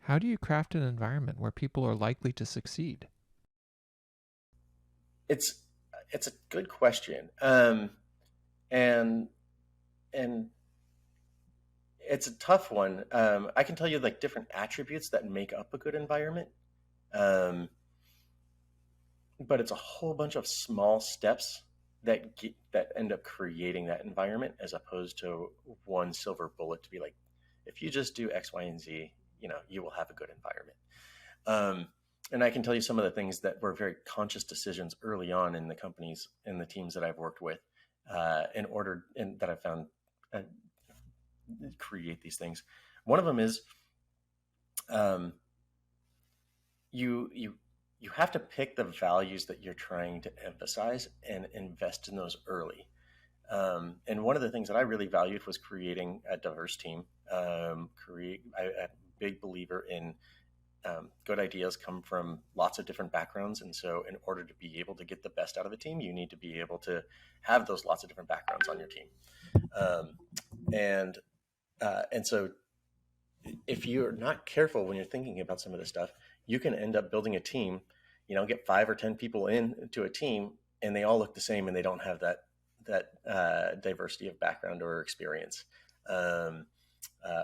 How do you craft an environment where people are likely to succeed? It's it's a good question, and and it's a tough one. I can tell you like different attributes that make up a good environment, um, but it's a whole bunch of small steps that end up creating that environment, as opposed to one silver bullet to be like, if you just do X, Y, and Z, you will have a good environment. Um, and I can tell you some of the things that were very conscious decisions early on in the companies and the teams that I've worked with, and that I found uh, create these things. One of them is um, you you have to pick the values that you're trying to emphasize and invest in those early. And one of the things that I really valued was creating a diverse team. I'm a big believer in good ideas come from lots of different backgrounds, and so in order to be able to get the best out of a team, you need to be able to have those lots of different backgrounds on your team. Um, and and so if you're not careful when you're thinking about some of this stuff, you can end up building a team, get 5 or 10 people into a team, and they all look the same, and they don't have that diversity of background or experience, um,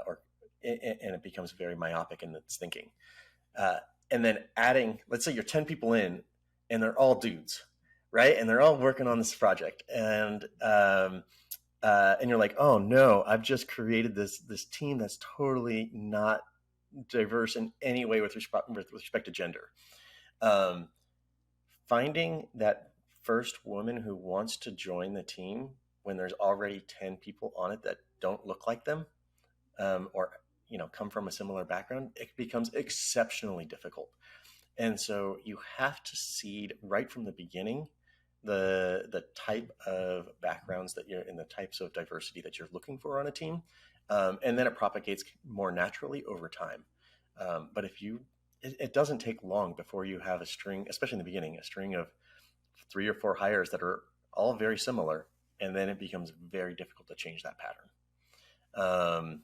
or and it becomes very myopic in its thinking. Uh, and then adding, let's say you're 10 people in, and they're all dudes, right? And they're all working on this project, and you're like, oh no, I've just created this team that's totally not diverse in any way with respect to gender. Um, Finding that first woman who wants to join the team when there's already 10 people on it that don't look like them, or come from a similar background, it becomes exceptionally difficult. And so you have to seed right from the beginning the type of backgrounds that you're and the types of diversity that you're looking for on a team, and then it propagates more naturally over time. But if you, it doesn't take long before you have a string, especially in the beginning, a string of 3 or 4 hires that are all very similar, and then it becomes very difficult to change that pattern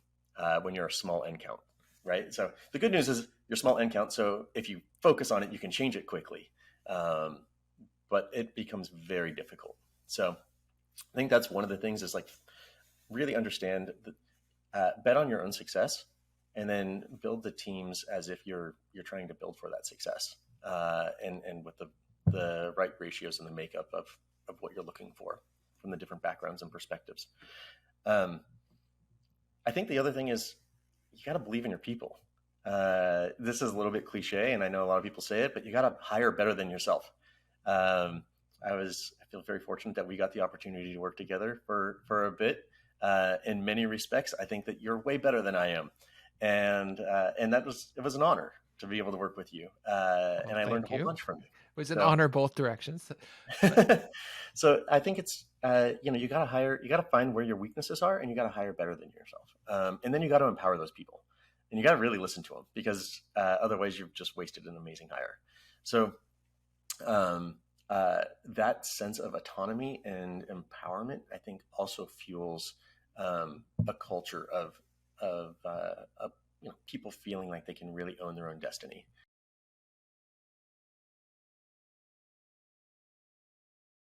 when you're a small end count, right? So the good news is your small end count. So if you focus on it, you can change it quickly. Um, but it becomes very difficult. So I think that's one of the things is like really understand, bet on your own success, and then build the teams as if you're trying to build for that success, and with the right ratios and the makeup of what you're looking for from the different backgrounds and perspectives. Um, I think the other thing is you got to believe in your people. This is a little bit cliche, and I know a lot of people say it, but you got to hire better than yourself. Um, I feel very fortunate that we got the opportunity to work together for a bit. In many respects, I think that you're way better than I am, and it was an honor to be able to work with you, Well, and I learned a thank whole you. bunch from you. It was an So honor both directions. But so I think it's you got to find where your weaknesses are, and you got to hire better than yourself, and then you got to empower those people, and you got to really listen to them, because otherwise you've just wasted an amazing hire. So um, that sense of autonomy and empowerment, I think, also fuels a culture of people feeling like they can really own their own destiny.